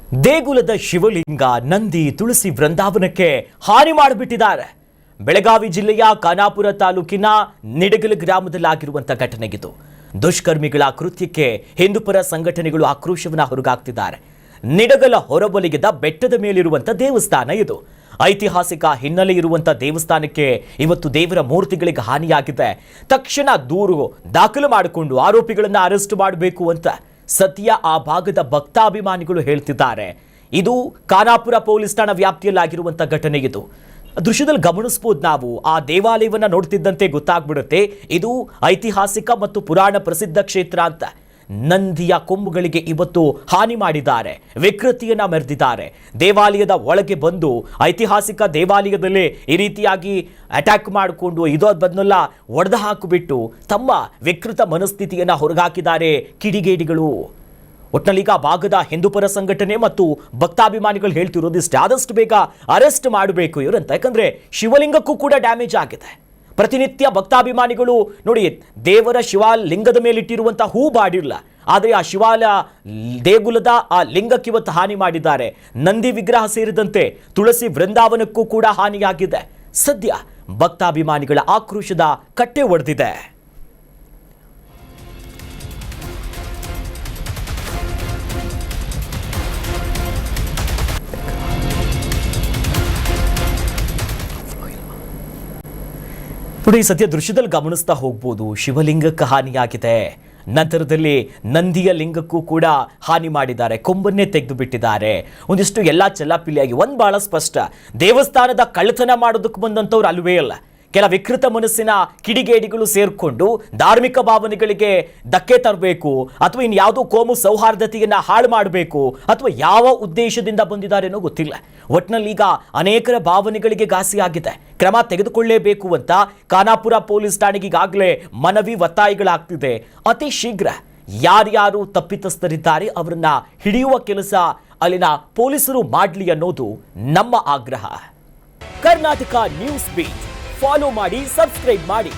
ದೇಗುಲದ ಶಿವಲಿಂಗ ನಂದಿ ತುಳಸಿ ವೃಂದಾವನಕ್ಕೆ ಹಾನಿ ಮಾಡಿಬಿಟ್ಟಿದ್ದಾರೆ. ಬೆಳಗಾವಿ ಜಿಲ್ಲೆಯ ಖಾನಾಪುರ ತಾಲೂಕಿನ ನಿಡಗಲ ಗ್ರಾಮದಲ್ಲಾಗಿರುವಂತಹ ಘಟನೆ ಇದು. ದುಷ್ಕರ್ಮಿಗಳ ಕೃತ್ಯಕ್ಕೆ ಹಿಂದೂಪರ ಸಂಘಟನೆಗಳು ಆಕ್ರೋಶವನ್ನು ಹೊರಗಾಕ್ತಿದ್ದಾರೆ. ನಿಡಗಲ ಹೊರವಲಯದ ಬೆಟ್ಟದ ಮೇಲಿರುವಂತಹ ದೇವಸ್ಥಾನ ಇದು. ಐತಿಹಾಸಿಕ ಹಿನ್ನೆಲೆ ಇರುವಂತಹ ದೇವಸ್ಥಾನಕ್ಕೆ ಇವತ್ತು ದೇವರ ಮೂರ್ತಿಗಳಿಗೆ ಹಾನಿಯಾಗಿದೆ. ತಕ್ಷಣ ದೂರು ದಾಖಲು ಮಾಡಿಕೊಂಡು ಆರೋಪಿಗಳನ್ನು ಅರೆಸ್ಟ್ ಮಾಡಬೇಕು ಅಂತ ಸದ್ಯ ಆ ಭಾಗದ ಭಕ್ತಾಭಿಮಾನಿಗಳು ಹೇಳ್ತಿದ್ದಾರೆ. ಇದು ಖಾನಾಪುರ ಪೊಲೀಸ್ ಠಾಣಾ ವ್ಯಾಪ್ತಿಯಲ್ಲಾಗಿರುವಂತಹ ಘಟನೆ ಇದು. ದೃಶ್ಯದಲ್ಲಿ ಗಮನಿಸಬಹುದು. ನಾವು ಆ ದೇವಾಲಯವನ್ನ ನೋಡ್ತಿದ್ದಂತೆ ಗೊತ್ತಾಗ್ಬಿಡುತ್ತೆ ಇದು ಐತಿಹಾಸಿಕ ಮತ್ತು ಪುರಾಣ ಪ್ರಸಿದ್ಧ ಕ್ಷೇತ್ರ ಅಂತ. ನಂದಿಯ ಕೊಂಬುಗಳಿಗೆ ಇವತ್ತು ಹಾನಿ ಮಾಡಿದ್ದಾರೆ, ವಿಕೃತಿಯನ್ನ ಮೆರೆದಿದ್ದಾರೆ. ದೇವಾಲಯದ ಒಳಗೆ ಬಂದು ಐತಿಹಾಸಿಕ ದೇವಾಲಯದಲ್ಲಿ ಈ ರೀತಿಯಾಗಿ ಅಟ್ಯಾಕ್ ಮಾಡಿಕೊಂಡು ಇದನ್ನೆಲ್ಲ ಒಡೆದು ಹಾಕಿಬಿಟ್ಟು ತಮ್ಮ ವಿಕೃತ ಮನಸ್ಥಿತಿಯನ್ನ ಹೊರಗಾಕಿದ್ದಾರೆ ಕಿಡಿಗೇಡಿಗಳು. ಒಟ್ಟಿನಲ್ಲಿ ಆ ಭಾಗದ ಹಿಂದೂಪರ ಸಂಘಟನೆ ಮತ್ತು ಭಕ್ತಾಭಿಮಾನಿಗಳು ಹೇಳ್ತಿರೋದಿಷ್ಟೇ, ಆದಷ್ಟು ಬೇಗ ಅರೆಸ್ಟ್ ಮಾಡಬೇಕು ಇವರಂತ. ಯಾಕಂದ್ರೆ ಶಿವಲಿಂಗಕ್ಕೂ ಕೂಡ ಡ್ಯಾಮೇಜ್ ಆಗಿದೆ. ಪ್ರತಿನಿತ್ಯ ಭಕ್ತಾಭಿಮಾನಿಗಳು ನೋಡಿ, ದೇವರ ಶಿವಲಿಂಗದ ಮೇಲಿಟ್ಟಿರುವಂತಹ ಹೂ ಬಾಡಿಲ್ಲ, ಆದರೆ ಆ ದೇಗುಲದ ಆ ಲಿಂಗಕ್ಕೆ ಇವತ್ತು ಹಾನಿ ಮಾಡಿದ್ದಾರೆ. ನಂದಿ ವಿಗ್ರಹ ಸೇರಿದಂತೆ ತುಳಸಿ ವೃಂದಾವನಕ್ಕೂ ಕೂಡ ಹಾನಿಯಾಗಿದೆ. ಸದ್ಯ ಭಕ್ತಾಭಿಮಾನಿಗಳ ಆಕ್ರೋಶದ ಕಟ್ಟೆ ಒಡೆದಿದೆ. ನೋಡಿ, ಸದ್ಯ ದೃಶ್ಯದಲ್ಲಿ ಗಮನಿಸ್ತಾ ಹೋಗ್ಬೋದು. ಶಿವಲಿಂಗಕ್ಕೆ ಹಾನಿಯಾಗಿದೆ, ನಂತರದಲ್ಲಿ ನಂದಿಯ ಲಿಂಗಕ್ಕೂ ಕೂಡ ಹಾನಿ ಮಾಡಿದ್ದಾರೆ, ಕೊಂಬನ್ನೇ ತೆಗೆದು ಬಿಟ್ಟಿದ್ದಾರೆ. ಒಂದಿಷ್ಟು ಎಲ್ಲ ಚೆಲ್ಲಾಪಿಲ್ಲಿಯಾಗಿ ಒಂದು ಬಹಳ ಸ್ಪಷ್ಟ, ದೇವಸ್ಥಾನದ ಕಳ್ಳತನ ಮಾಡೋದಕ್ಕೆ ಬಂದಂಥವ್ರು ಅಲ್ವೇ ಅಲ್ಲ. ಕೆಲ ವಿಕೃತ ಮನಸ್ಸಿನ ಕಿಡಿಗೇಡಿಗಳು ಸೇರ್ಕೊಂಡು ಧಾರ್ಮಿಕ ಭಾವನೆಗಳಿಗೆ ಧಕ್ಕೆ ತರಬೇಕು ಅಥವಾ ಇನ್ಯಾವುದೋ ಕೋಮು ಸೌಹಾರ್ದತೆಯನ್ನ ಹಾಳು ಮಾಡಬೇಕು ಅಥವಾ ಯಾವ ಉದ್ದೇಶದಿಂದ ಬಂದಿದ್ದಾರೆ ಅನ್ನೋ ಗೊತ್ತಿಲ್ಲ. ಒಟ್ಟಿನಲ್ಲಿ ಈಗ ಅನೇಕರ ಭಾವನೆಗಳಿಗೆ ಘಾಸಿಯಾಗಿದೆ. ಕ್ರಮ ತೆಗೆದುಕೊಳ್ಳಲೇಬೇಕು ಅಂತ ಖಾನಾಪುರ ಪೊಲೀಸ್ ಠಾಣೆಗೆ ಈಗಾಗಲೇ ಮನವಿ ಒತ್ತಾಯಗಳಾಗ್ತಿದೆ. ಅತಿ ಶೀಘ್ರ ಯಾರ್ಯಾರು ತಪ್ಪಿತಸ್ಥರಿದ್ದಾರೆ ಅವರನ್ನ ಹಿಡಿಯುವ ಕೆಲಸ ಅಲ್ಲಿನ ಪೊಲೀಸರು ಮಾಡಲಿ ಅನ್ನೋದು ನಮ್ಮ ಆಗ್ರಹ. ಕರ್ನಾಟಕ ನ್ಯೂಸ್ ಬೀಟ್ ಫಾಲೋ ಮಾಡಿ, ಸಬ್ಸ್ಕ್ರೈಬ್ ಮಾಡಿ.